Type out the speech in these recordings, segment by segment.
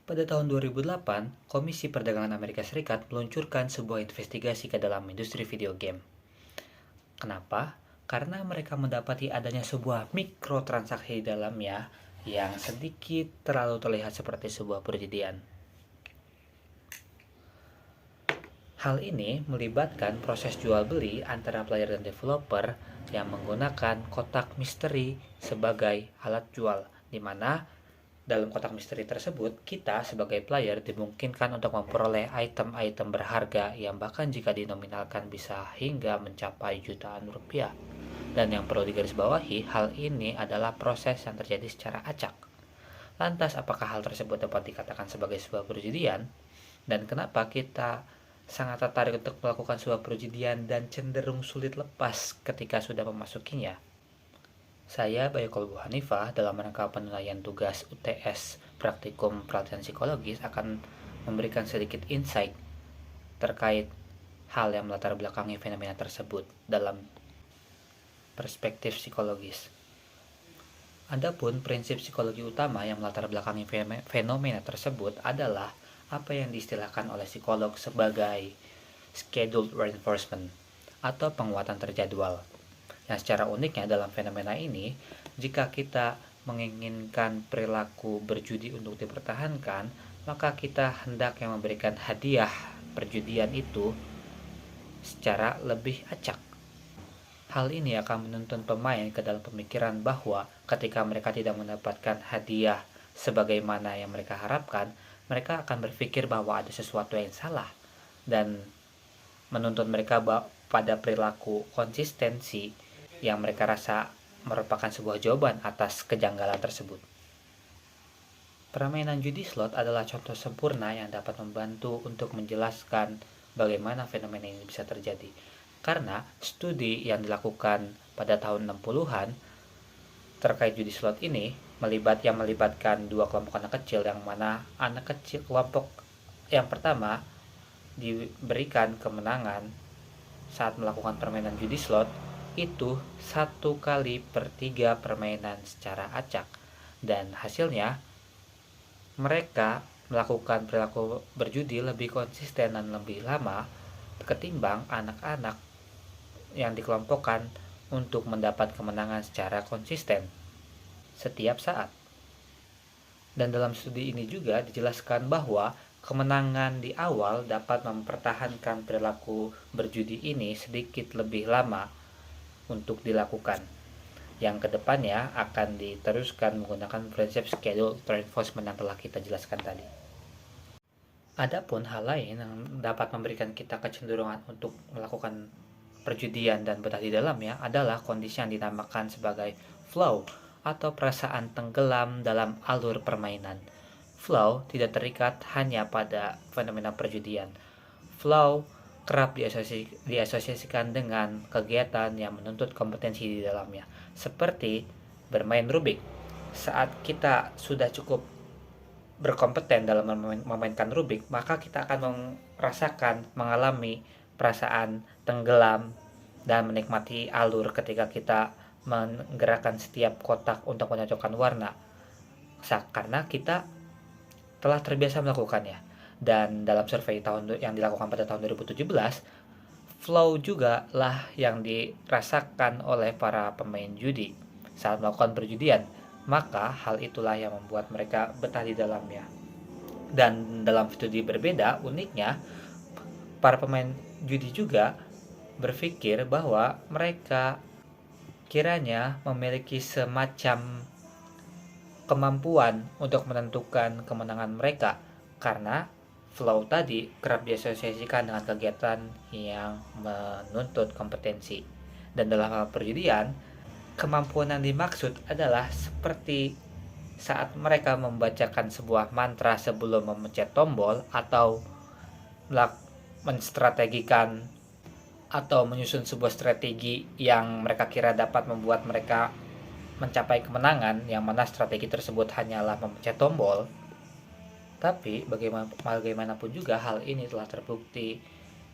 Pada tahun 2008, Komisi Perdagangan Amerika Serikat meluncurkan sebuah investigasi ke dalam industri video game. Kenapa? Karena mereka mendapati adanya sebuah mikrotransaksi di dalamnya yang sedikit terlalu terlihat seperti sebuah perjudian. Hal ini melibatkan proses jual beli antara player dan developer yang menggunakan kotak misteri sebagai alat jual, di mana dalam kotak misteri tersebut, kita sebagai player dimungkinkan untuk memperoleh item-item berharga yang bahkan jika dinominalkan bisa hingga mencapai jutaan rupiah. Dan yang perlu digarisbawahi, hal ini adalah proses yang terjadi secara acak. Lantas, apakah hal tersebut dapat dikatakan sebagai sebuah perjudian? Dan kenapa kita sangat tertarik untuk melakukan sebuah perjudian dan cenderung sulit lepas ketika sudah memasukinya? Saya, Bayu Kolbu Hanifah, dalam rangka penilaian tugas UTS Praktikum Pelatihan Psikologis akan memberikan sedikit insight terkait hal yang melatar belakangi fenomena tersebut dalam perspektif psikologis. Adapun prinsip psikologi utama yang melatar belakangi fenomena tersebut adalah apa yang diistilahkan oleh psikolog sebagai scheduled reinforcement atau penguatan terjadwal. Yang secara uniknya dalam fenomena ini, jika kita menginginkan perilaku berjudi untuk dipertahankan, maka kita hendaknya memberikan hadiah perjudian itu secara lebih acak. Hal ini akan menuntun pemain ke dalam pemikiran bahwa ketika mereka tidak mendapatkan hadiah sebagaimana yang mereka harapkan, mereka akan berpikir bahwa ada sesuatu yang salah dan menuntun mereka pada perilaku konsistensi yang mereka rasa merupakan sebuah jawaban atas kejanggalan tersebut. Permainan judi slot adalah contoh sempurna yang dapat membantu untuk menjelaskan bagaimana fenomena ini bisa terjadi. Karena studi yang dilakukan pada tahun 60-an terkait judi slot ini melibatkan dua kelompok anak kecil, yang mana anak kecil kelompok yang pertama diberikan kemenangan saat melakukan permainan judi slot itu 1/3 permainan secara acak, dan hasilnya mereka melakukan perilaku berjudi lebih konsisten dan lebih lama ketimbang anak-anak yang dikelompokkan untuk mendapat kemenangan secara konsisten setiap saat. Dan dalam studi ini juga dijelaskan bahwa kemenangan di awal dapat mempertahankan perilaku berjudi ini sedikit lebih lama untuk dilakukan, yang kedepannya akan diteruskan menggunakan prinsip schedule reinforcement yang telah kita jelaskan tadi. Adapun hal lain yang dapat memberikan kita kecenderungan untuk melakukan perjudian dan betah di dalamnya adalah kondisi yang dinamakan sebagai flow atau perasaan tenggelam dalam alur permainan. Flow tidak terikat hanya pada fenomena perjudian. Flow kerap diasosiasikan dengan kegiatan yang menuntut kompetensi di dalamnya, seperti bermain Rubik. Saat kita sudah cukup berkompeten dalam memainkan Rubik, maka kita akan mengalami perasaan tenggelam dan menikmati alur ketika kita menggerakkan setiap kotak untuk menyocokkan warna, karena kita telah terbiasa melakukannya. Dan dalam survei yang dilakukan pada tahun 2017, flow juga lah yang dirasakan oleh para pemain judi saat melakukan perjudian. Maka hal itulah yang membuat mereka betah di dalamnya. Dan dalam studi berbeda, uniknya para pemain judi juga berpikir bahwa mereka kiranya memiliki semacam kemampuan untuk menentukan kemenangan mereka, karena flow tadi kerap diasosiasikan dengan kegiatan yang menuntut kompetensi. Dan dalam hal perjudian, kemampuan yang dimaksud adalah seperti saat mereka membacakan sebuah mantra sebelum memencet tombol, atau menstrategikan atau menyusun sebuah strategi yang mereka kira dapat membuat mereka mencapai kemenangan, yang mana strategi tersebut hanyalah memencet tombol. Tapi bagaimanapun juga hal ini telah terbukti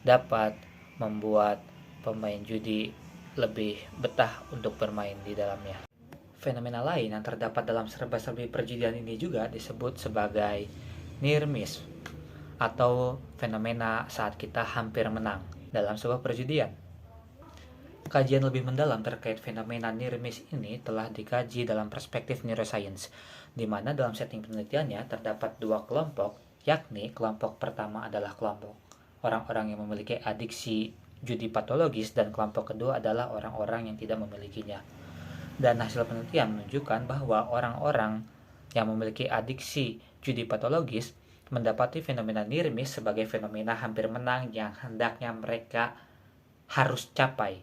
dapat membuat pemain judi lebih betah untuk bermain di dalamnya. Fenomena lain yang terdapat dalam serba-serbi perjudian ini juga disebut sebagai near miss atau fenomena saat kita hampir menang dalam sebuah perjudian. Kajian lebih mendalam terkait fenomena near miss ini telah dikaji dalam perspektif neuroscience, di mana dalam setting penelitiannya terdapat dua kelompok, yakni kelompok pertama adalah kelompok orang-orang yang memiliki adiksi judi patologis dan kelompok kedua adalah orang-orang yang tidak memilikinya. Dan hasil penelitian menunjukkan bahwa orang-orang yang memiliki adiksi judi patologis mendapati fenomena near miss sebagai fenomena hampir menang yang hendaknya mereka harus capai.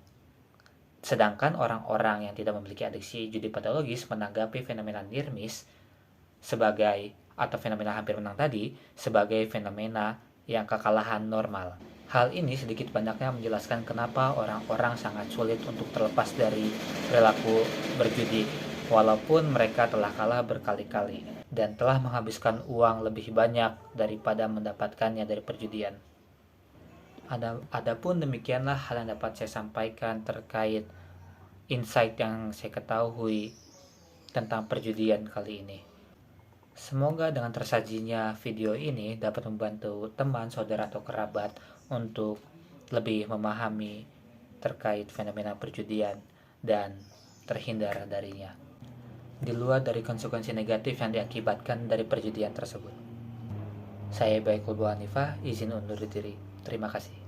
Sedangkan orang-orang yang tidak memiliki adiksi judi patologis menanggapi fenomena near miss sebagai atau fenomena hampir menang tadi sebagai fenomena yang kekalahan normal. Hal ini sedikit banyaknya menjelaskan kenapa orang-orang sangat sulit untuk terlepas dari perilaku berjudi walaupun mereka telah kalah berkali-kali dan telah menghabiskan uang lebih banyak daripada mendapatkannya dari perjudian. Adapun demikianlah hal yang dapat saya sampaikan terkait insight yang saya ketahui tentang perjudian kali ini. Semoga dengan tersajinya video ini dapat membantu teman, saudara, atau kerabat untuk lebih memahami terkait fenomena perjudian dan terhindar darinya, di luar dari konsekuensi negatif yang diakibatkan dari perjudian tersebut. Saya Baikul Bu Hanifah, izin undur diri. Terima kasih.